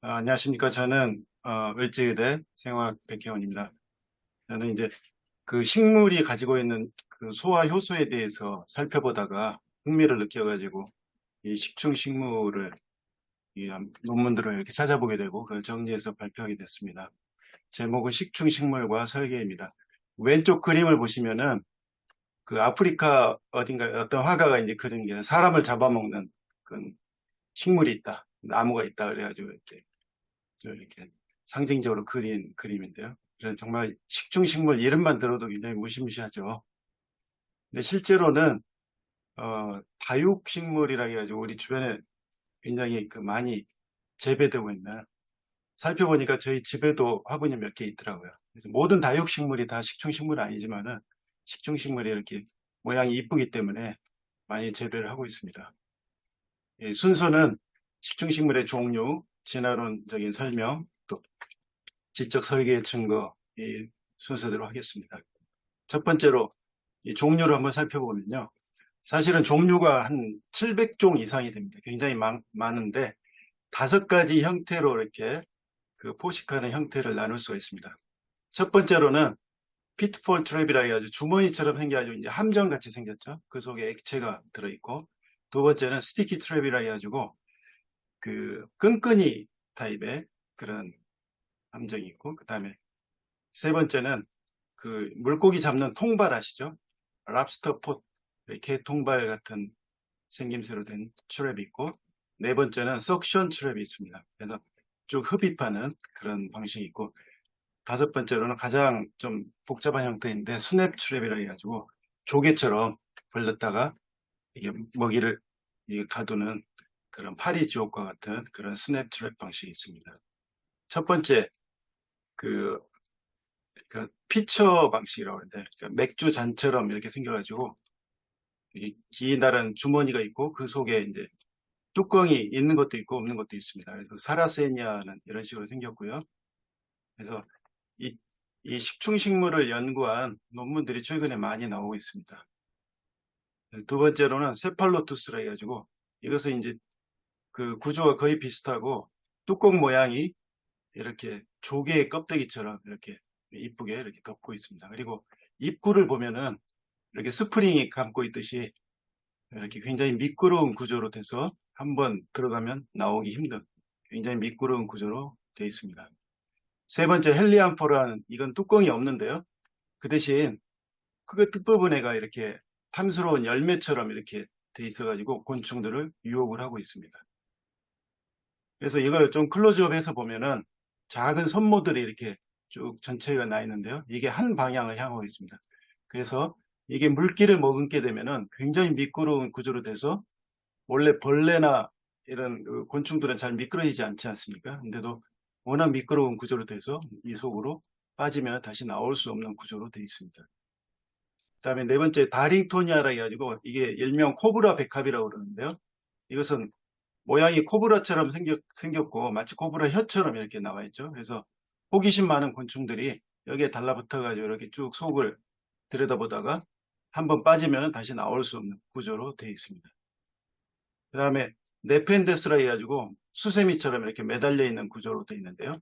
안녕하십니까. 저는 을지의대 생화학 백혜원입니다. 저는 이제 그 식물이 가지고 있는 그 소화 효소에 대해서 살펴보다가 흥미를 느껴가지고 이 식충 식물을 논문들을 이렇게 찾아보게 되고 그걸 정리해서 발표하게 됐습니다. 제목은 식충 식물과 설계입니다. 왼쪽 그림을 보시면은 그 아프리카 어딘가 어떤 화가가 이제 그린 게 사람을 잡아먹는 그 식물이 있다, 나무가 있다 그래가지고 이렇게 상징적으로 그린 그림인데요. 그래서 정말 식중식물 이름만 들어도 굉장히 무시무시하죠. 근데 실제로는 다육식물이라 해가지고 우리 주변에 굉장히 많이 재배되고 있는, 살펴보니까 저희 집에도 화분이 몇 개 있더라고요. 그래서 모든 다육식물이 다 식충식물은 아니지만은 식충식물이 이렇게 모양이 이쁘기 때문에 많이 재배를 하고 있습니다. 순서는 식충식물의 종류, 진화론적인 설명, 또 지적 설계의 증거, 이 순서대로 하겠습니다. 첫 번째로 이 종류를 한번 살펴보면요. 사실은 종류가 한 700종 이상이 됩니다. 굉장히 많은데 5가지 형태로 이렇게 그 포식하는 형태를 나눌 수가 있습니다. 첫 번째로는 피트폴 트랩이라 해가지고 주머니처럼 생겨가지고 이제 함정같이 생겼죠. 그 속에 액체가 들어있고, 두 번째는 스티키 트랩이라 해가지고 그 끈끈이 타입의 그런 함정이 있고, 그 다음에 세 번째는 그 물고기 잡는 통발 아시죠? 랍스터 폿, 개 통발 같은 생김새로 된 트랩이 있고, 네 번째는 석션 트랩이 있습니다. 그래서 쭉 흡입하는 그런 방식이 있고, 다섯 번째로는 가장 좀 복잡한 형태인데 스냅 트랩이라 해가지고 조개처럼 벌렸다가 이게 먹이를 가두는 그런 파리 지옥과 같은 그런 스냅 트랩 방식이 있습니다. 첫 번째 그 피처 방식이라고 하는데, 그러니까 맥주 잔처럼 이렇게 생겨가지고 기다란 주머니가 있고 그 속에 이제 뚜껑이 있는 것도 있고 없는 것도 있습니다. 그래서 사라세니아는 이런 식으로 생겼고요. 그래서 이, 이 식충식물을 연구한 논문들이 최근에 많이 나오고 있습니다. 두 번째로는 세팔로투스라 해가지고 이것은 이제 그 구조가 거의 비슷하고 뚜껑 모양이 이렇게 조개의 껍데기처럼 이렇게 이쁘게 이렇게 덮고 있습니다. 그리고 입구를 보면은 이렇게 스프링이 감고 있듯이 이렇게 굉장히 미끄러운 구조로 돼서 한번 들어가면 나오기 힘든 굉장히 미끄러운 구조로 되어 있습니다. 세 번째 헬리안포라는, 이건 뚜껑이 없는데요. 그 대신 그 끝부분에가 이렇게 탐스러운 열매처럼 이렇게 돼 있어가지고 곤충들을 유혹을 하고 있습니다. 그래서 이걸 좀 클로즈업해서 보면은 작은 선모들이 이렇게 쭉 전체가 나 있는데요. 이게 한 방향을 향하고 있습니다. 그래서 이게 물기를 머금게 되면은 굉장히 미끄러운 구조로 돼서, 원래 벌레나 이런 그 곤충들은 잘 미끄러지지 않지 않습니까? 근데도 워낙 미끄러운 구조로 돼서 이 속으로 빠지면 다시 나올 수 없는 구조로 되어 있습니다. 그다음에 네 번째 다링토니아라 해가지고 이게 일명 코브라 백합이라고 그러는데요. 이것은 모양이 코브라처럼 생겼고 마치 코브라 혀처럼 이렇게 나와 있죠. 그래서 호기심 많은 곤충들이 여기에 달라붙어가지고 이렇게 쭉 속을 들여다보다가 한번 빠지면 다시 나올 수 없는 구조로 되어 있습니다. 그 다음에 네펜데스라 해가지고 수세미처럼 이렇게 매달려 있는 구조로 되어 있는데요.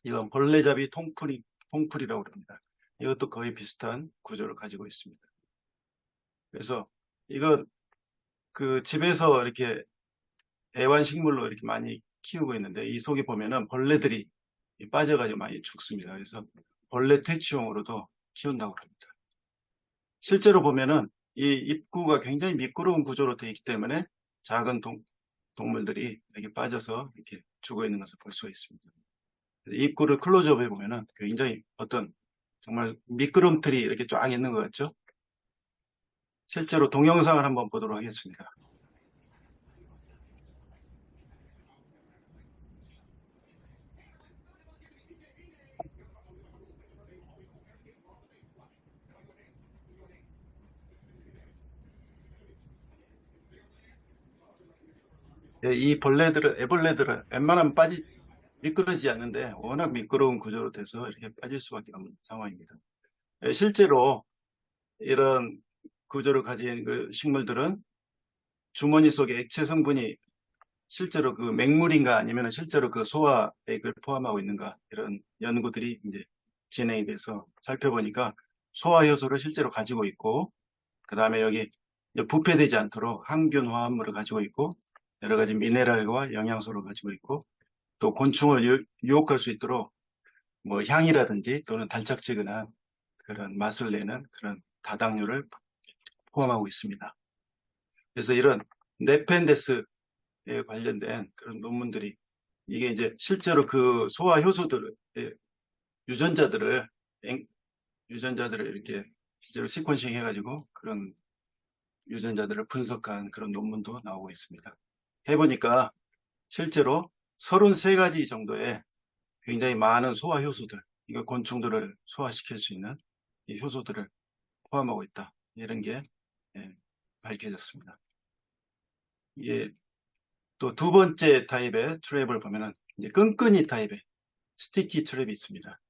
이건 벌레잡이 통풀이라고 합니다. 이것도 거의 비슷한 구조를 가지고 있습니다. 그래서 이거 그 집에서 이렇게 애완식물로 이렇게 많이 키우고 있는데, 이 속에 보면은 벌레들이 빠져가지고 많이 죽습니다. 그래서 벌레 퇴치용으로도 키운다고 합니다. 실제로 보면은 이 입구가 굉장히 미끄러운 구조로 되어 있기 때문에 작은 동물들이 이렇게 빠져서 이렇게 죽어 있는 것을 볼 수가 있습니다. 입구를 클로즈업 해보면은 굉장히 어떤 정말 미끄럼틀이 이렇게 쫙 있는 것 같죠? 실제로 동영상을 한번 보도록 하겠습니다. 예, 이 애벌레들은 웬만하면 미끄러지지 않는데 워낙 미끄러운 구조로 돼서 이렇게 빠질 수밖에 없는 상황입니다. 예, 실제로 이런 구조를 가진 그 식물들은 주머니 속에 액체 성분이 실제로 그 맹물인가 아니면 실제로 그 소화액을 포함하고 있는가 이런 연구들이 이제 진행이 돼서 살펴보니까 소화 효소를 실제로 가지고 있고 그 다음에 여기 부패되지 않도록 항균 화합물을 가지고 있고 여러 가지 미네랄과 영양소를 가지고 있고 또 곤충을 유혹할 수 있도록 뭐 향이라든지 또는 달짝지근한 그런 맛을 내는 그런 다당류를 포함하고 있습니다. 그래서 이런 네펜데스에 관련된 그런 논문들이 이게 이제 실제로 그 소화 효소들 유전자들을 유전자들을 이렇게 실제로 시퀀싱 해가지고 그런 유전자들을 분석한 그런 논문도 나오고 있습니다. 해보니까 실제로 33가지 정도의 굉장히 많은 소화 효소들, 이거 곤충들을 소화시킬 수 있는 이 효소들을 포함하고 있다. 이런 게 밝혀졌습니다. 이게 또 두 번째 타입의 트랩을 보면은 이제 끈끈이 타입의 스티키 트랩이 있습니다.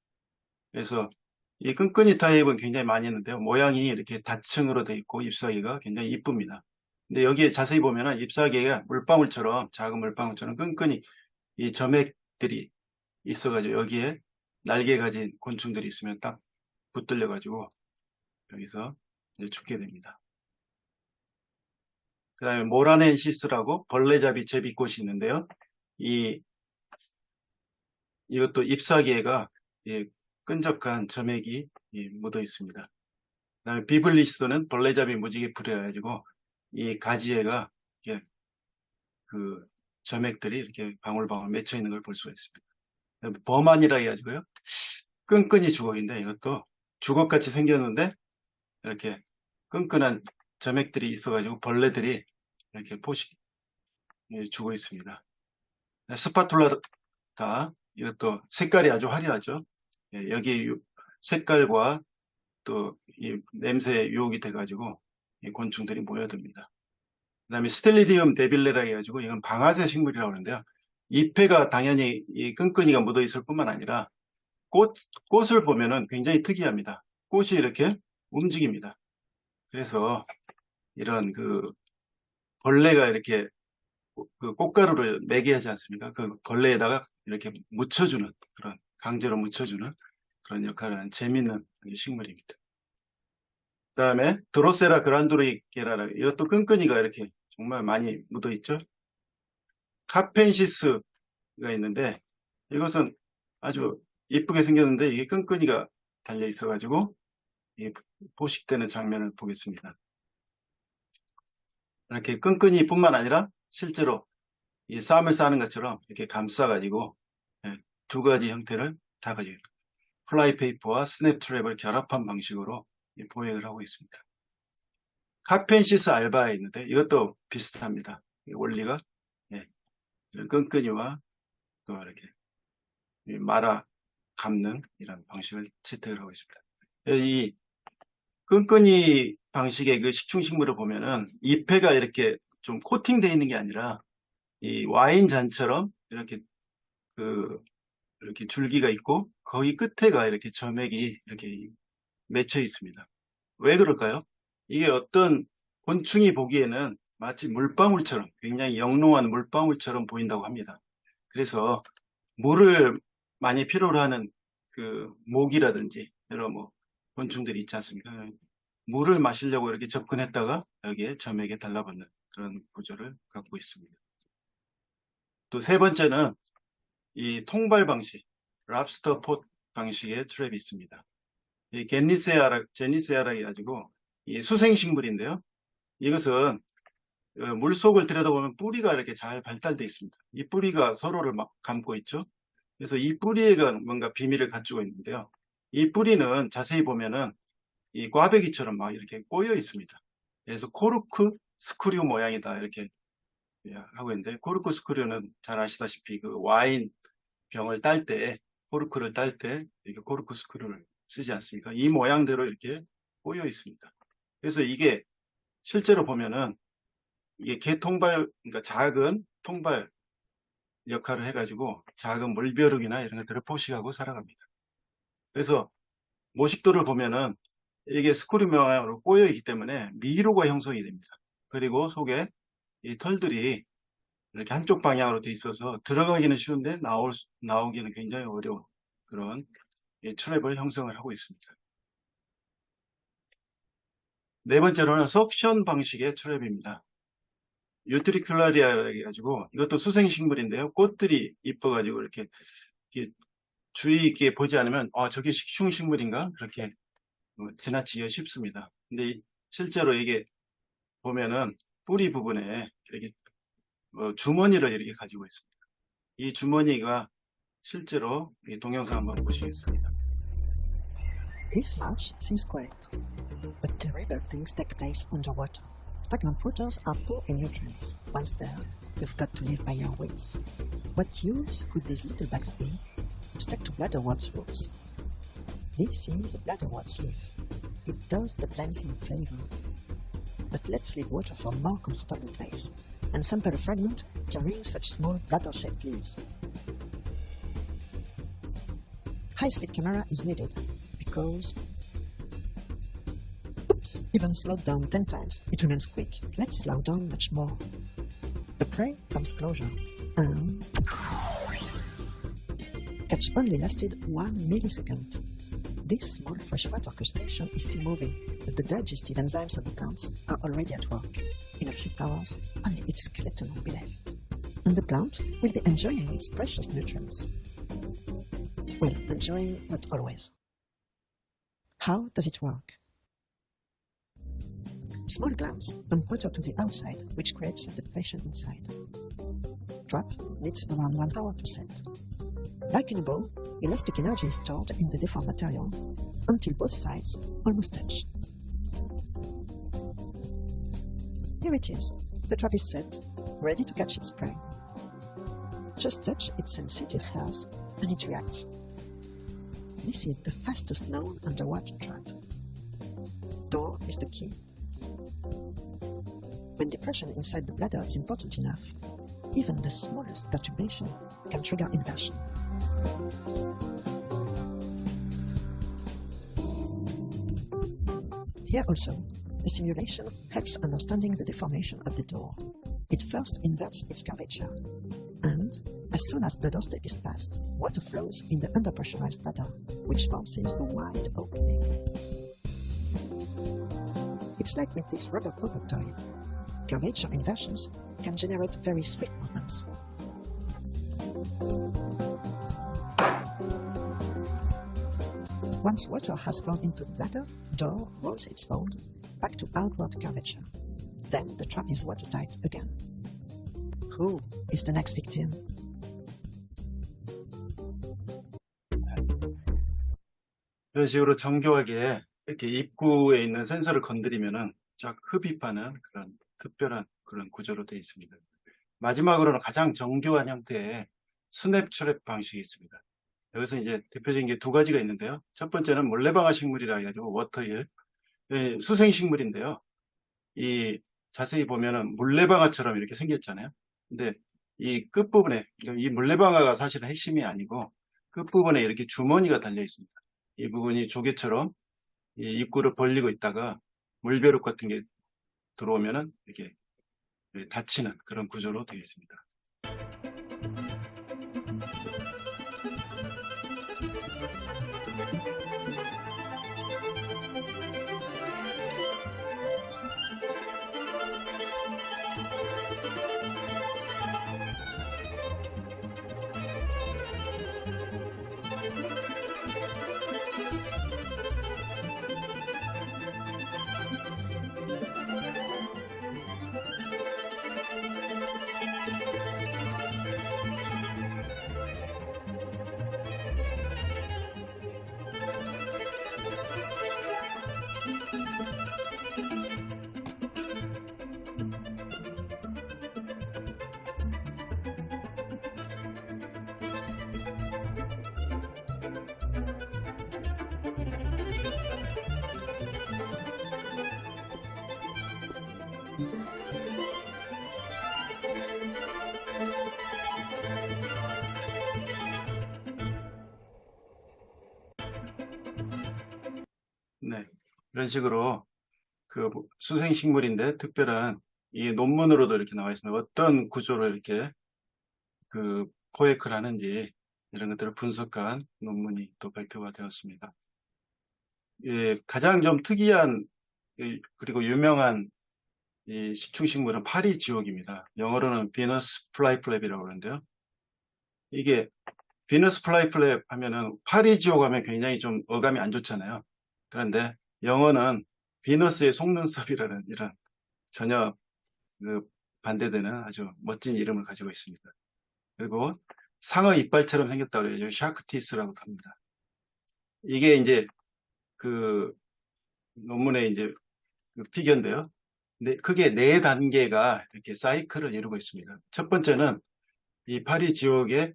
그래서 이 끈끈이 타입은 굉장히 많이 있는데요. 모양이 이렇게 다층으로 되어 있고 잎사귀가 굉장히 이쁩니다. 근데 여기에 자세히 보면은 잎사귀가 물방울처럼 작은 물방울처럼 끈끈이 이 점액들이 있어가지고 여기에 날개 가진 곤충들이 있으면 딱 붙들려가지고 여기서 이제 죽게 됩니다. 그 다음에 모라넨시스라고 벌레잡이 제비꽃이 있는데요. 이것도 잎사귀에가 끈적한 점액이 묻어 있습니다. 그 다음에 비블리스는 벌레잡이 무지개 풀이라 가지고 이 가지에가 그 점액들이 이렇게 방울방울 맺혀 있는 걸 볼 수가 있습니다. 버만이라 해가지고요. 끈끈이 주걱인데 이것도 주걱같이 생겼는데 이렇게 끈끈한 점액들이 있어가지고 벌레들이 이렇게 포식 주고 있습니다. 스파툴라타 이것도 색깔이 아주 화려하죠. 여기 색깔과 또 이 냄새에 유혹이 돼가지고 이 곤충들이 모여듭니다. 그 다음에 스텔리디움 데빌레라 해가지고 이건 방아새 식물이라고 하는데요. 잎에가 당연히 이 끈끈이가 묻어 있을 뿐만 아니라 꽃을 보면은 굉장히 특이합니다. 꽃이 이렇게 움직입니다. 그래서 이런 그 벌레가 이렇게 그 꽃가루를 매게 하지 않습니까? 그 벌레에다가 이렇게 묻혀주는 그런 강제로 묻혀주는 그런 역할을 하는 재밌는 식물입니다. 그 다음에 드로세라 그란도리게라 이것도 끈끈이가 이렇게 정말 많이 묻어 있죠. 카펜시스가 있는데 이것은 아주 이쁘게 생겼는데 이게 끈끈이가 달려 있어 가지고 포식되는 장면을 보겠습니다. 이렇게 끈끈이 뿐만 아니라 실제로 이 쌈을 싸는 것처럼 이렇게 감싸 가지고 두 가지 형태를 다 가지고 플라이페이퍼와 스냅트랩을 결합한 방식으로 보행을 하고 있습니다. 카펜시스 알바에 있는데 이것도 비슷합니다. 원리가 끈끈이와 또 이렇게 말아 감는 이런 방식을 채택을 하고 있습니다. 이 끈끈이 방식의 그 식충식물을 보면은 잎에가 이렇게 좀 코팅되어 있는 게 아니라 이 와인 잔처럼 이렇게 이렇게 줄기가 있고 거기 끝에가 이렇게 점액이 이렇게 맺혀 있습니다. 왜 그럴까요? 이게 어떤 곤충이 보기에는 마치 물방울처럼 굉장히 영롱한 물방울처럼 보인다고 합니다. 그래서 물을 많이 필요로 하는 그 모기라든지 여러 뭐 곤충들이 있지 않습니까? 물을 마시려고 이렇게 접근했다가 여기에 점액에 달라붙는 그런 구조를 갖고 있습니다. 또 세 번째는 이 통발 방식, 랍스터 폿 방식의 트랩이 있습니다. 이 제니세아라 해가지고 이 수생식물인데요. 이것은 물속을 들여다보면 뿌리가 이렇게 잘 발달되어 있습니다. 이 뿌리가 서로를 막 감고 있죠. 그래서 이 뿌리가 뭔가 비밀을 갖추고 있는데요. 이 뿌리는 자세히 보면은 이 꽈배기처럼 막 이렇게 꼬여 있습니다. 그래서 코르크 스크류 모양이다 이렇게 하고 있는데 코르크 스크류는 잘 아시다시피 그 와인 병을 딸 때 코르크를 딸 때 이렇게 코르크 스크류를 쓰지 않습니까? 이 모양대로 이렇게 꼬여 있습니다. 그래서 이게 실제로 보면은 이게 개통발, 그러니까 작은 통발 역할을 해가지고 작은 물벼룩이나 이런 것들을 포식하고 살아갑니다. 그래서 모식도를 보면은 이게 스크류 모양으로 꼬여 있기 때문에 미로가 형성이 됩니다. 그리고 속에 이 털들이 이렇게 한쪽 방향으로 돼 있어서 들어가기는 쉬운데 나오기는 굉장히 어려운 그런 트랩을 형성을 하고 있습니다. 네 번째로는 석션 방식의 트랩입니다. 유트리큘라리아 해가지고 이것도 수생식물인데요. 꽃들이 이뻐가지고 이렇게 주의 있게 보지 않으면 저게 식충식물인가 그렇게 지나치기가 쉽습니다. 근데 실제로 이게 보면은 뿌리 부분에 이렇게 주머니를 이렇게 가지고 있습니다. 이 주머니가 실제로 이 동영상 한번 보시겠습니다. This marsh seems quiet, but terrible things take place underwater. Stagnant waters are poor in nutrients. Once there, you've got to live by your wits. What use could these little bugs be? Stuck to bladderwort's roots. This is a bladderwort's leaf. It does the plants in favor. But let's leave water for a more comfortable place and sample a fragment carrying such small bladder-shaped leaves. High-speed camera is needed because... Oops, even slowed down 10 times, it remains quick. Let's slow down much more. The prey comes closer and... Catch only lasted 1 millisecond. This small freshwater crustacean is still moving, but the digestive enzymes of the plants are already at work. In a few hours, only its skeleton will be left. And the plant will be enjoying its precious nutrients. Well, enjoying not always. How does it work? Small glands pump water to the outside, which creates a depression inside. Trap needs around 1 hour to set. Like in a bow, elastic energy is stored in the deformed material until both sides almost touch. Here it is. The trap is set, ready to catch its prey. Just touch its sensitive hairs and it reacts. This is the fastest known underwater trap. Door is the key. When depression inside the bladder is important enough, even the smallest perturbation can trigger inversion. Here also, the simulation helps understanding the deformation of the door. It first inverts its curvature, and as soon as the doorstep is passed, water flows in the underpressurized bladder, which forces a wide opening. It's like with this rubber puppet toy. Curvature inversions can generate very swift movements. Once water has flown into the bladder, door rolls its fold back to outward curvature. Then the trap is watertight again. Who is the next victim? 이런 식으로 정교하게 이렇게 입구에 있는 센서를 건드리면은 쫙 흡입하는 그런 특별한 그런 구조로 되어 있습니다. 마지막으로는 가장 정교한 형태의 스냅 트랩 방식이 있습니다. 여기서 이제 대표적인 게 2가지가 있는데요. 첫 번째는 몰래방아 식물이라 해가지고 워터힐, 수생식물인데요. 이 자세히 보면은 물레방아처럼 이렇게 생겼잖아요. 근데 이 끝부분에, 이 물레방아가 사실은 핵심이 아니고 끝부분에 이렇게 주머니가 달려 있습니다. 이 부분이 조개처럼 이 입구를 벌리고 있다가 물벼룩 같은 게 들어오면은 이렇게 닫히는 그런 구조로 되어 있습니다. 네, 이런 식으로 그 수생식물인데 특별한 이 논문으로도 이렇게 나와 있습니다. 어떤 구조로 이렇게 그 포획을 하는지 이런 것들을 분석한 논문이 또 발표가 되었습니다. 예, 가장 좀 특이한 그리고 유명한 이 식충식물은 파리 지옥입니다. 영어로는 비너스 플라이플랩이라고 그러는데요. 이게 비너스 플라이플랩 하면은 파리 지옥 하면 굉장히 좀 어감이 안 좋잖아요. 그런데 영어는 비너스의 속눈썹이라는 이런 전혀 그 반대되는 아주 멋진 이름을 가지고 있습니다. 그리고 상어 이빨처럼 생겼다고 그래요. 샤크티스라고 합니다. 이게 이제 그 논문의 이제 그 피규어인데요. 근데 크게 네 단계가 이렇게 사이클을 이루고 있습니다. 첫 번째는 이 파리 지옥에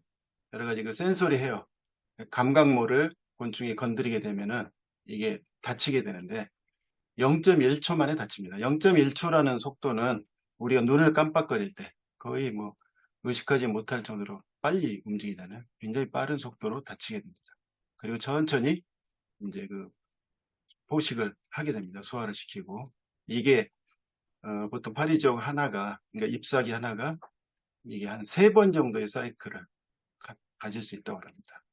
여러 가지 그 센소리 헤어, 감각모를 곤충이 건드리게 되면은 이게 다치게 되는데 0.1초 만에 다칩니다. 0.1초라는 속도는 우리가 눈을 깜빡거릴 때 거의 뭐 의식하지 못할 정도로 빨리 움직이잖아요. 굉장히 빠른 속도로 다치게 됩니다. 그리고 천천히 이제 그 포식을 하게 됩니다. 소화를 시키고 이게 보통 파리 지옥 하나가 그러니까 잎사귀 하나가 이게 한 3번 정도의 사이클을 가질 수 있다고 합니다.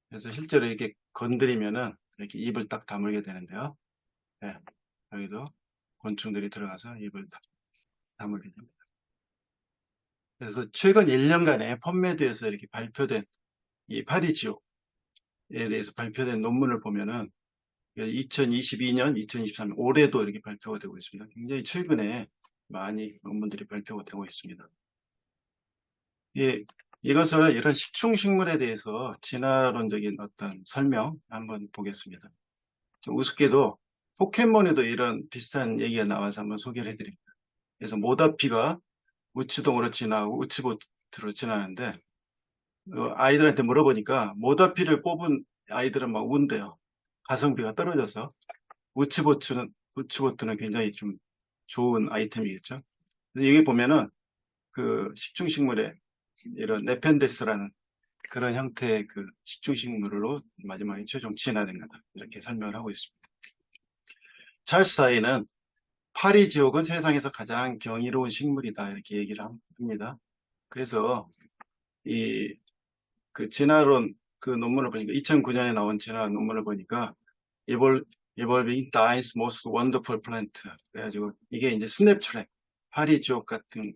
그래서 실제로 이렇게 건드리면은 이렇게 입을 딱 다물게 되는데요. 네, 여기도 곤충들이 들어가서 입을 다물게 됩니다. 그래서 최근 1년간에 펀메드에서 이렇게 발표된 이 파리지옥에 대해서 발표된 논문을 보면은 2022년, 2023년 올해도 이렇게 발표가 되고 있습니다. 굉장히 최근에 많이 논문들이 발표가 되고 있습니다. 예, 이것을 이런 식충식물에 대해서 진화론적인 어떤 설명 한번 보겠습니다. 좀 우습게도 포켓몬에도 이런 비슷한 얘기가 나와서 한번 소개를 해드립니다. 그래서 모다피가 우치동으로 진화하고 우치보트로 진화하는데 아이들한테 물어보니까 모다피를 뽑은 아이들은 막 운대요. 가성비가 떨어져서 우치보트는 굉장히 좀 좋은 아이템이겠죠. 여기 보면은 그 식충식물의 이런 네펜데스라는 그런 형태의 그 식충식물로 마지막에 최종 진화된 거다. 이렇게 설명을 하고 있습니다. 찰스 다윈은 파리 지옥은 세상에서 가장 경이로운 식물이다. 이렇게 얘기를 합니다. 그래서 이 그 진화론 그 논문을 보니까 2009년에 나온 진화 논문을 보니까 Evolving Darwin's Most Wonderful Plant 그래가지고 이게 이제 스냅트랙 파리 지옥 같은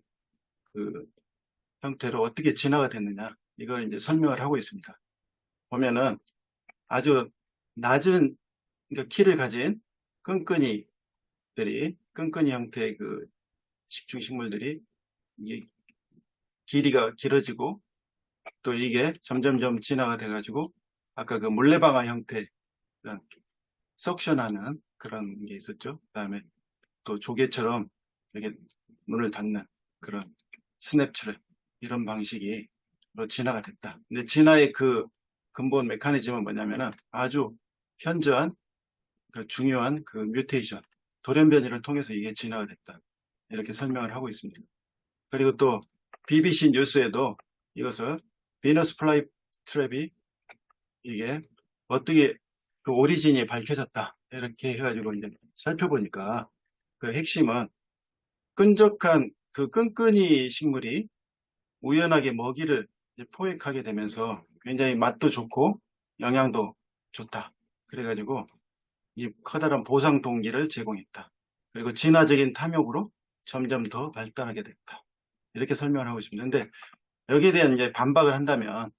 그 형태로 어떻게 진화가 됐느냐 이걸 이제 설명을 하고 있습니다. 보면은 아주 낮은 그러니까 키를 가진 끈끈이 형태의 그 식충식물들이 이게 길이가 길어지고 또 이게 점점점 진화가 돼가지고 아까 그 물레방아 형태 석션하는 그런 게 있었죠. 그 다음에 또 조개처럼 이렇게 문을 닫는 그런 스냅트랩 이런 방식이 진화가 됐다. 근데 진화의 그 근본 메커니즘은 뭐냐면은 아주 현저한 그 중요한 그 뮤테이션 돌연변이를 통해서 이게 진화가 됐다. 이렇게 설명을 하고 있습니다. 그리고 또 BBC 뉴스에도 이것을 비너스 플라이 트랩이 이게 어떻게 그 오리진이 밝혀졌다. 이렇게 해가지고 이제 살펴보니까 그 핵심은 끈적한 그 끈끈이 식물이 우연하게 먹이를 포획하게 되면서 굉장히 맛도 좋고 영양도 좋다. 그래가지고 이 커다란 보상 동기를 제공했다. 그리고 진화적인 탐욕으로 점점 더 발달하게 됐다. 이렇게 설명을 하고 있습니다. 근데 여기에 대한 이제 반박을 한다면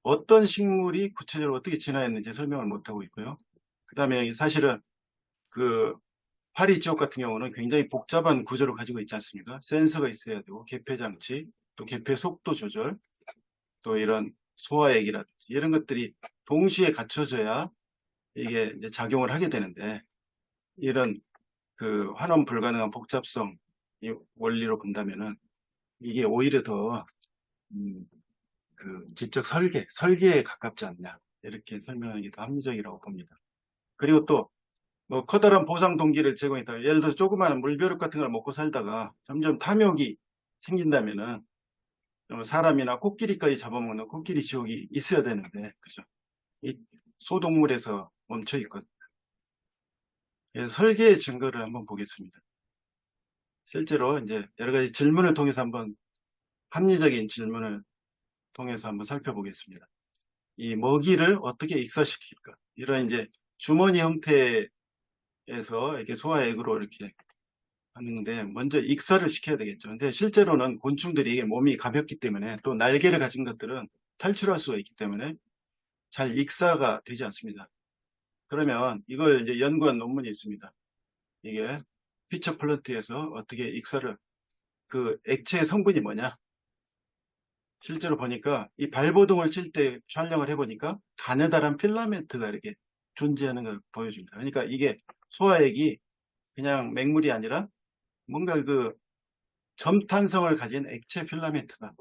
어떤 식물이 구체적으로 어떻게 진화했는지 설명을 못하고 있고요. 그 다음에 사실은 그 파리 지옥 같은 경우는 굉장히 복잡한 구조를 가지고 있지 않습니까? 센서가 있어야 되고 개폐 장치, 또 개폐 속도 조절, 또 이런 소화액이라든지 이런 것들이 동시에 갖춰져야 이게 이제 작용을 하게 되는데 이런 그 환원 불가능한 복잡성 이 원리로 본다면은 이게 오히려 더 그 지적 설계에 가깝지 않냐 이렇게 설명하는 게 더 합리적이라고 봅니다. 그리고 또 뭐 커다란 보상 동기를 제공했다. 예를 들어서 조그마한 물벼룩 같은 걸 먹고 살다가 점점 탐욕이 생긴다면은 사람이나 코끼리까지 잡아먹는 코끼리 지옥이 있어야 되는데 그죠? 이 소동물에서 멈춰 있거든요. 그래서 설계의 증거를 한번 보겠습니다. 실제로 이제 여러 가지 질문을 통해서 한번 합리적인 질문을 통해서 한번 살펴보겠습니다. 이 먹이를 어떻게 익사시킬까? 이런 이제 주머니 형태에서 이렇게 소화액으로 이렇게 하는데 먼저 익사를 시켜야 되겠죠. 근데 실제로는 곤충들이 이게 몸이 가볍기 때문에 또 날개를 가진 것들은 탈출할 수가 있기 때문에 잘 익사가 되지 않습니다. 그러면 이걸 이제 연구한 논문이 있습니다. 이게 피처 플런트에서 어떻게 익사를 그 액체의 성분이 뭐냐? 실제로 보니까 이 발버둥을 칠 때 촬영을 해보니까 가느다란 필라멘트가 이렇게 존재하는 걸 보여줍니다. 그러니까 이게 소화액이 그냥 맹물이 아니라 뭔가 그 점탄성을 가진 액체 필라멘트다.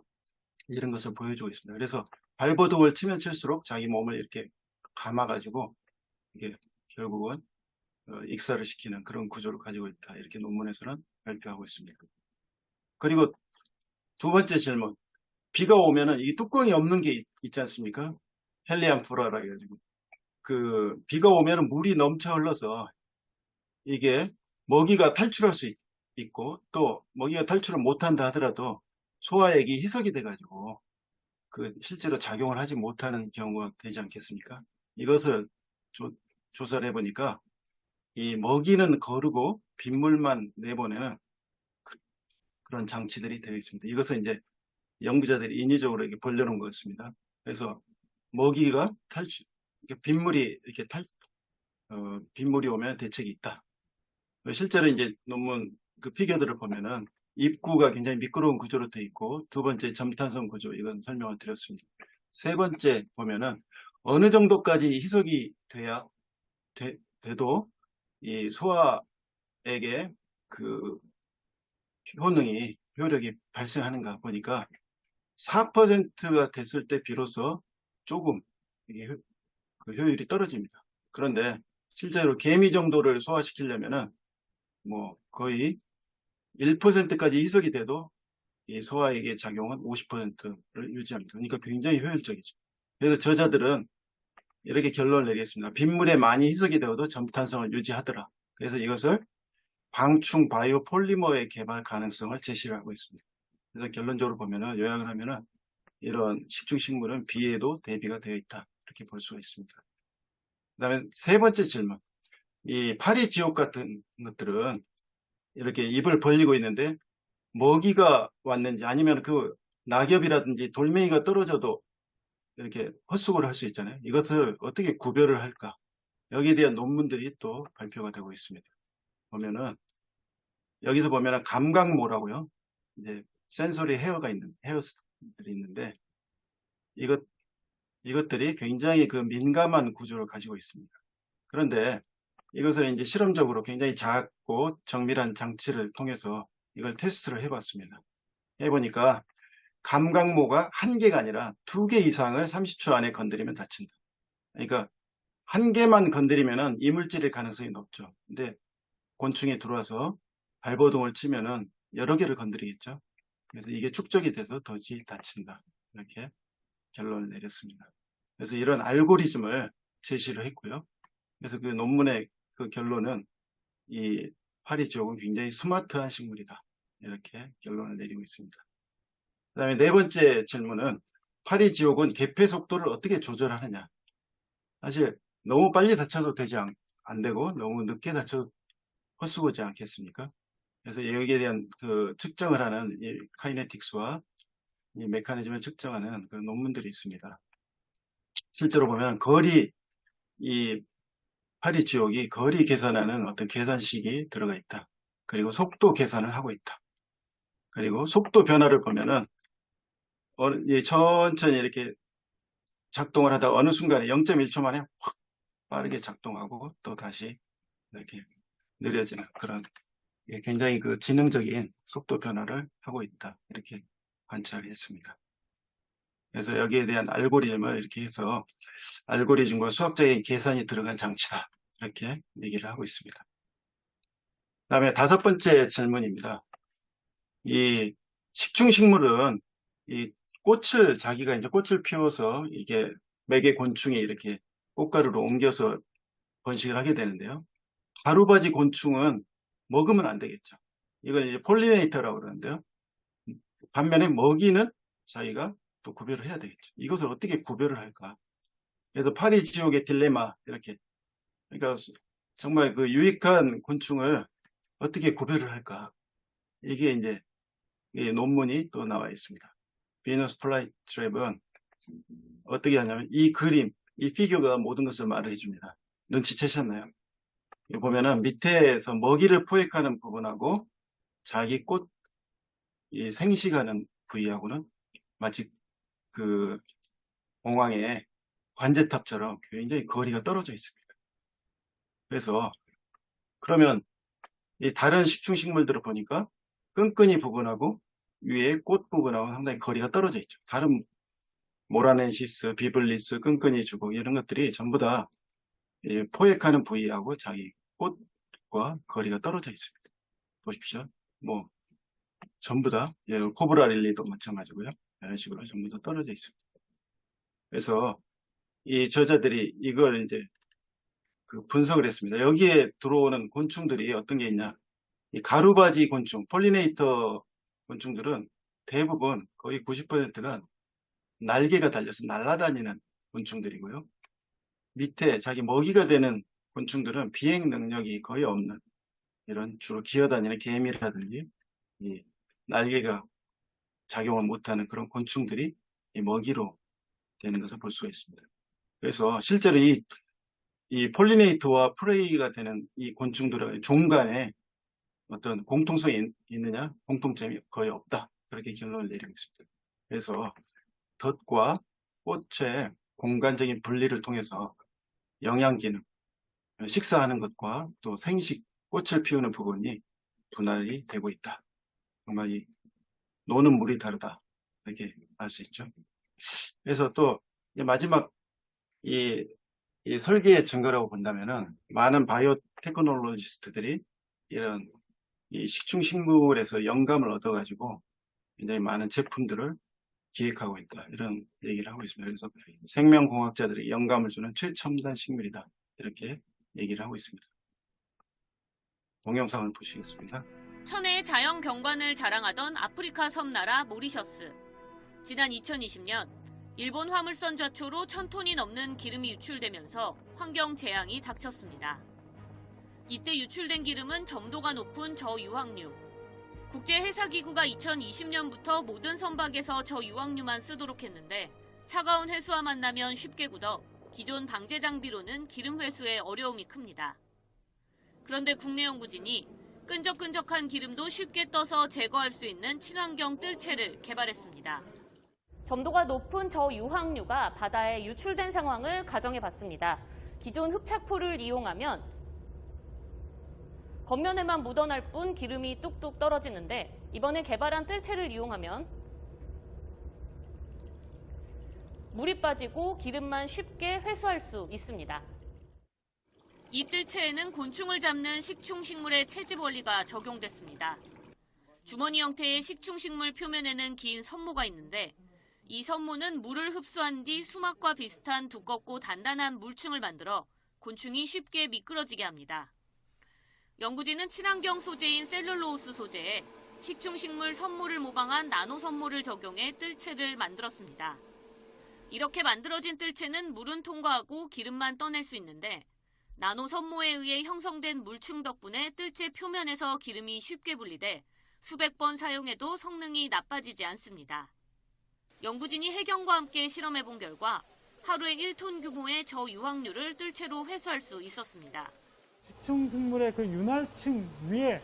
이런 것을 보여주고 있습니다. 그래서 발버둥을 치면 칠수록 자기 몸을 이렇게 감아가지고 이게 결국은 익사를 시키는 그런 구조를 가지고 있다. 이렇게 논문에서는 발표하고 있습니다. 그리고 두 번째 질문. 비가 오면은 이 뚜껑이 없는 게 있지 않습니까? 헬리암프라라 해가지고. 그 비가 오면은 물이 넘쳐 흘러서 이게 먹이가 탈출할 수 있고 또 먹이가 탈출을 못한다 하더라도 소화액이 희석이 돼가지고 그 실제로 작용을 하지 못하는 경우가 되지 않겠습니까? 이것을 조사를 해보니까 이 먹이는 거르고 빗물만 내보내는 그런 장치들이 되어 있습니다. 이것은 이제 연구자들이 인위적으로 이렇게 벌려놓은 것입니다. 그래서 먹이가 빗물이 이렇게 빗물이 오면 대책이 있다. 실제로 이제 논문 그 피겨들을 보면은 입구가 굉장히 미끄러운 구조로 되어 있고 두 번째 점탄성 구조 이건 설명을 드렸습니다. 세 번째 보면은 어느 정도까지 희석이 돼도 이 소화액의 그 효력이 발생하는가 보니까 4%가 됐을 때 비로소 조금 이게 그 효율이 떨어집니다. 그런데 실제로 개미 정도를 소화시키려면은 뭐 거의 1%까지 희석이 돼도 이 소화액의 작용은 50%를 유지합니다. 그러니까 굉장히 효율적이죠. 그래서 저자들은 이렇게 결론을 내리겠습니다. 빗물에 많이 희석이 되어도 점탄성을 유지하더라. 그래서 이것을 방충 바이오 폴리머의 개발 가능성을 제시를 하고 있습니다. 그래서 결론적으로 보면은 요약을 하면은 이런 식충식물은 비에도 대비가 되어 있다. 이렇게 볼 수가 있습니다. 그 다음에 세 번째 질문. 이 파리 지옥 같은 것들은 이렇게 입을 벌리고 있는데 먹이가 왔는지 아니면 그 낙엽이라든지 돌멩이가 떨어져도 이렇게 헛수고를 할 수 있잖아요. 이것을 어떻게 구별을 할까? 여기에 대한 논문들이 또 발표가 되고 있습니다. 보면은 여기서 보면은 감각모라고요. 이제 센소리 헤어들이 있는데 이것들이 굉장히 그 민감한 구조를 가지고 있습니다. 그런데 이것을 이제 실험적으로 굉장히 작고 정밀한 장치를 통해서 이걸 테스트를 해봤습니다. 해보니까 감각모가 한 개가 아니라 2개 이상을 30초 안에 건드리면 다친다. 그러니까 한 개만 건드리면은 이물질일 가능성이 높죠. 근데 곤충이 들어와서 발버둥을 치면은 여러 개를 건드리겠죠. 그래서 이게 축적이 돼서 덫이 다친다. 이렇게 결론을 내렸습니다. 그래서 이런 알고리즘을 제시를 했고요. 그래서 그 논문의 그 결론은 이 파리 지옥은 굉장히 스마트한 식물이다. 이렇게 결론을 내리고 있습니다. 그 다음에 네 번째 질문은 파리 지옥은 개폐 속도를 어떻게 조절하느냐. 사실 너무 빨리 다쳐도 안 되고 너무 늦게 다쳐도 헛수고지 않겠습니까? 그래서 여기에 대한 그 측정을 하는 이 카이네틱스와 이 메커니즘을 측정하는 그런 논문들이 있습니다. 실제로 보면 이 파리 지옥이 거리 계산하는 어떤 계산식이 들어가 있다. 그리고 속도 계산을 하고 있다. 그리고 속도 변화를 보면은 천천히 이렇게 작동을 하다가 어느 순간에 0.1초 만에 확 빠르게 작동하고 또 다시 이렇게 느려지는 그런 굉장히 그 지능적인 속도 변화를 하고 있다. 이렇게 관찰했습니다. 그래서 여기에 대한 알고리즘을 이렇게 해서 알고리즘과 수학적인 계산이 들어간 장치다. 이렇게 얘기를 하고 있습니다. 그 다음에 다섯 번째 질문입니다. 이 식충식물은 이 자기가 이제 꽃을 피워서 이게 매개 곤충이 이렇게 꽃가루로 옮겨서 번식을 하게 되는데요. 가루바지 곤충은 먹으면 안 되겠죠. 이걸 이제 폴리네이터라고 그러는데요. 반면에 먹이는 자기가 또 구별을 해야 되겠죠. 이것을 어떻게 구별을 할까? 그래서 파리 지옥의 딜레마 이렇게 그러니까 정말 그 유익한 곤충을 어떻게 구별을 할까? 이게 이제 이 논문이 또 나와 있습니다. 비너스 플라이트랩은 어떻게 하냐면 이 그림, 이 피규어가 모든 것을 말을 해줍니다. 눈치채셨나요? 여기 보면은 밑에서 먹이를 포획하는 부분하고 자기 꽃 이 생식하는 부위하고는 마치 그 공항의 관제탑처럼 굉장히 거리가 떨어져 있습니다. 그래서 그러면 이 다른 식충식물들을 보니까 끈끈이 부분하고 위에 꽃 부분하고 상당히 거리가 떨어져 있죠. 다른 모라넨시스, 비블리스, 끈끈이 주걱 이런 것들이 전부 다 포획하는 부위하고 자기 꽃과 거리가 떨어져 있습니다. 보십시오. 뭐 전부 다 코브라 릴리도 마찬가지고요. 이런 식으로 전부 다 떨어져 있습니다. 그래서 이 저자들이 이걸 이제 그 분석을 했습니다. 여기에 들어오는 곤충들이 어떤 게 있냐? 이 가루바지 곤충, 폴리네이터 곤충들은 대부분 거의 90%가 날개가 달려서 날아다니는 곤충들이고요. 밑에 자기 먹이가 되는 곤충들은 비행 능력이 거의 없는 이런 주로 기어다니는 개미라든지 이 날개가 작용을 못하는 그런 곤충들이 이 먹이로 되는 것을 볼 수가 있습니다. 그래서 실제로 이 폴리네이터와 프레이가 되는 이 곤충들의 종 간에 어떤 공통성이 있느냐? 공통점이 거의 없다. 그렇게 결론을 내리고 있습니다. 그래서 덫과 꽃의 공간적인 분리를 통해서 영양 기능, 식사하는 것과 또 생식, 꽃을 피우는 부분이 분할이 되고 있다. 정말 이 노는 물이 다르다. 이렇게 알 수 있죠. 그래서 또 마지막 이 설계의 증거라고 본다면은 많은 바이오 테크놀로지스트들이 이런 이 식충식물에서 영감을 얻어가지고 굉장히 많은 제품들을 기획하고 있다. 이런 얘기를 하고 있습니다. 그래서 생명공학자들이 영감을 주는 최첨단 식물이다. 이렇게 얘기를 하고 있습니다. 동영상을 보시겠습니다. 천혜의 자연 경관을 자랑하던 아프리카 섬나라 모리셔스. 지난 2020년 일본 화물선 좌초로 1000톤이 넘는 기름이 유출되면서 환경 재앙이 닥쳤습니다. 이때 유출된 기름은 점도가 높은 저유황류. 국제해사기구가 2020년부터 모든 선박에서 저유황류만 쓰도록 했는데 차가운 해수와 만나면 쉽게 굳어 기존 방제 장비로는 기름 회수에 어려움이 큽니다. 그런데 국내 연구진이 끈적끈적한 기름도 쉽게 떠서 제거할 수 있는 친환경 뜰채를 개발했습니다. 점도가 높은 저유황류가 바다에 유출된 상황을 가정해봤습니다. 기존 흡착포를 이용하면 겉면에만 묻어날 뿐 기름이 뚝뚝 떨어지는데 이번에 개발한 뜰채를 이용하면 물이 빠지고 기름만 쉽게 회수할 수 있습니다. 이 뜰채에는 곤충을 잡는 식충식물의 채집 원리가 적용됐습니다. 주머니 형태의 식충식물 표면에는 긴 선모가 있는데 이 선모는 물을 흡수한 뒤 수막과 비슷한 두껍고 단단한 물층을 만들어 곤충이 쉽게 미끄러지게 합니다. 연구진은 친환경 소재인 셀룰로스 소재에 식충식물 선모를 모방한 나노 선모를 적용해 뜰채를 만들었습니다. 이렇게 만들어진 뜰채는 물은 통과하고 기름만 떠낼 수 있는데 나노 선모에 의해 형성된 물층 덕분에 뜰채 표면에서 기름이 쉽게 분리돼 수백 번 사용해도 성능이 나빠지지 않습니다. 연구진이 해경과 함께 실험해본 결과 하루에 1톤 규모의 저유황류를 뜰채로 회수할 수 있었습니다. 식충식물의 그 윤활층 위에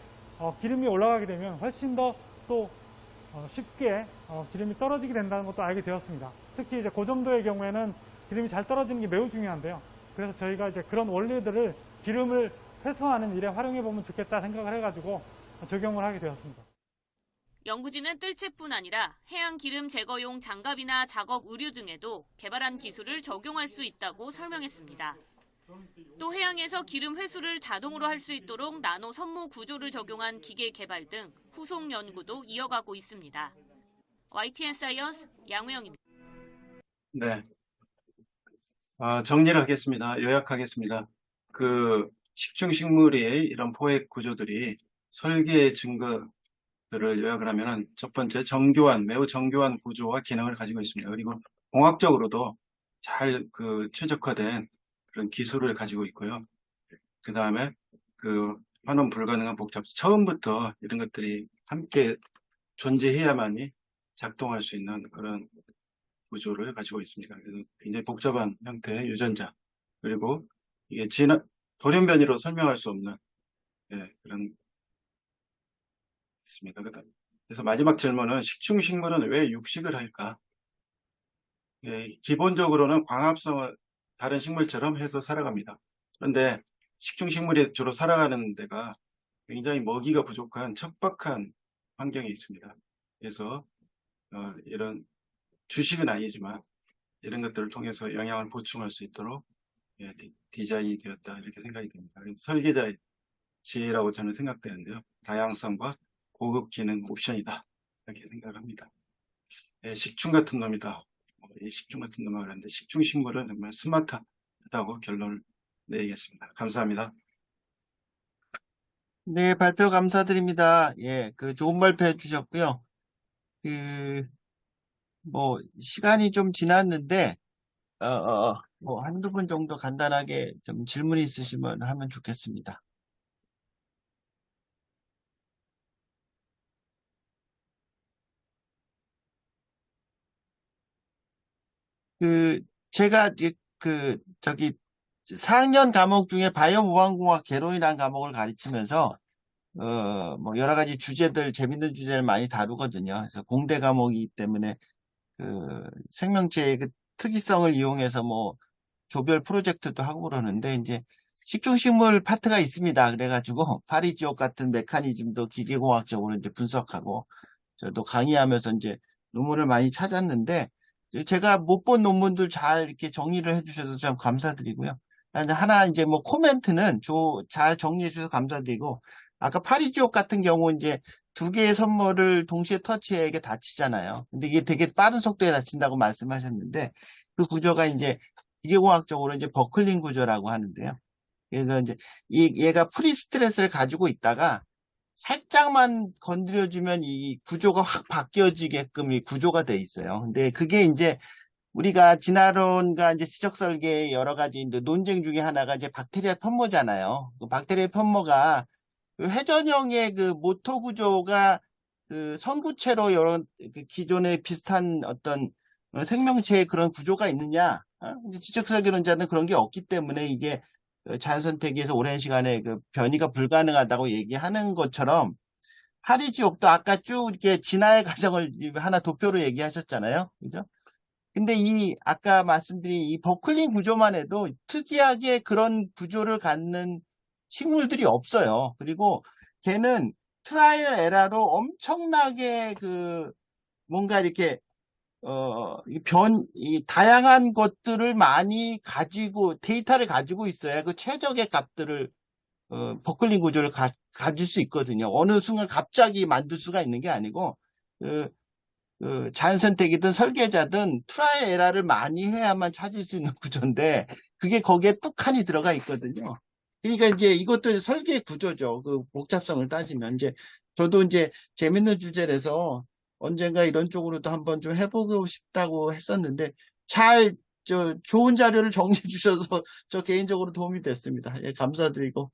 기름이 올라가게 되면 훨씬 더 또 쉽게 기름이 떨어지게 된다는 것도 알게 되었습니다. 특히 이제 고점도의 경우에는 기름이 잘 떨어지는 게 매우 중요한데요. 그래서 저희가 이제 그런 원리들을 기름을 회수하는 일에 활용해 보면 좋겠다 생각을 해가지고 적용을 하게 되었습니다. 연구진은 뜰채뿐 아니라 해양 기름 제거용 장갑이나 작업 의류 등에도 개발한 기술을 적용할 수 있다고 설명했습니다. 또 해양에서 기름 회수를 자동으로 할 수 있도록 나노 선모 구조를 적용한 기계 개발 등 후속 연구도 이어가고 있습니다. YTN 사이언스 양우영입니다. 네. 정리를 하겠습니다. 요약하겠습니다. 그 식충식물의 이런 포획 구조들이 설계 증거들을 요약을 하면은 첫 번째 매우 정교한 구조와 기능을 가지고 있습니다. 그리고 공학적으로도 잘 최적화된 그런 기술을 가지고 있고요. 그 다음에 환원 불가능한 처음부터 이런 것들이 함께 존재해야만이 작동할 수 있는 그런 구조를 가지고 있습니다. 그래서 굉장히 복잡한 형태의 유전자, 그리고 이게 돌연변이로 설명할 수 없는 그런 있습니다. 그래서 마지막 질문은 식충식물은 왜 육식을 할까? 기본적으로는 광합성을 다른 식물처럼 해서 살아갑니다. 그런데 식충식물이 주로 살아가는 데가 굉장히 먹이가 부족한 척박한 환경에 있습니다. 그래서 이런 주식은 아니지만 이런 것들을 통해서 영양을 보충할 수 있도록 디자인이 되었다, 이렇게 생각이 됩니다. 그래서 설계자의 지혜라고 저는 생각되는데요. 다양성과 고급 기능 옵션이다, 이렇게 생각을 합니다. 식충 같은 놈이다. 이 식충 같은 놈을 하는데 식충식물은 정말 스마트하다고 결론을 내리겠습니다. 감사합니다. 네, 발표 감사드립니다. 예, 좋은 발표 해주셨고요. 시간이 좀 지났는데, 한두 분 정도 간단하게 좀 질문이 있으시면 하면 좋겠습니다. 제가 이제 4학년 과목 중에 바이오보안공학 개론이라는 과목을 가르치면서 여러 가지 주제들, 재밌는 주제를 많이 다루거든요. 그래서 공대 과목이기 때문에 생명체의 특이성을 이용해서 조별 프로젝트도 하고 그러는데, 이제 식충식물 파트가 있습니다. 그래가지고 파리지옥 같은 메커니즘도 기계공학적으로 이제 분석하고, 저도 강의하면서 이제 논문을 많이 찾았는데, 제가 못 본 논문들 잘 이렇게 정리를 해주셔서 참 감사드리고요. 하나 이제 코멘트는 잘 정리해 주셔서 감사드리고, 아까 파리지옥 같은 경우 이제 2개의 선물을 동시에 터치해 이게 다치잖아요. 근데 이게 되게 빠른 속도에 다친다고 말씀하셨는데, 그 구조가 이제 기계공학적으로 이제 버클링 구조라고 하는데요. 그래서 이제 얘가 프리 스트레스를 가지고 있다가 살짝만 건드려주면 이 구조가 확 바뀌어지게끔 이 구조가 돼 있어요. 근데 그게 이제 우리가 진화론과 이제 지적 설계의 여러 가지 이제 논쟁 중에 하나가 이제 박테리아 편모잖아요. 그 박테리아 편모가 회전형의 모터 구조가 선구체로 이런 기존의 비슷한 어떤 생명체의 그런 구조가 있느냐? 이제 지적 설계론자는 그런 게 없기 때문에 이게 자연 선택에서 오랜 시간에 변이가 불가능하다고 얘기하는 것처럼, 파리지옥도 아까 쭉 이렇게 진화의 과정을 하나 도표로 얘기하셨잖아요. 그죠? 근데 아까 말씀드린 이 버클링 구조만 해도 특이하게 그런 구조를 갖는 식물들이 없어요. 그리고 걔는 트라이얼 에러로 엄청나게 뭔가 이렇게 다양한 것들을 많이 데이터를 가지고 있어야 최적의 값들을, 버클링 구조를 가질 수 있거든요. 어느 순간 갑자기 만들 수가 있는 게 아니고, 자연 선택이든 설계자든 트라이얼 에러를 많이 해야만 찾을 수 있는 구조인데, 그게 거기에 뚝하니 들어가 있거든요. 그러니까 이제 이것도 설계 구조죠. 복잡성을 따지면. 저도 이제 재밌는 주제라서 언젠가 이런 쪽으로도 한번 좀 해보고 싶다고 했었는데, 좋은 자료를 정리해 주셔서 저 개인적으로 도움이 됐습니다. 예, 감사드리고.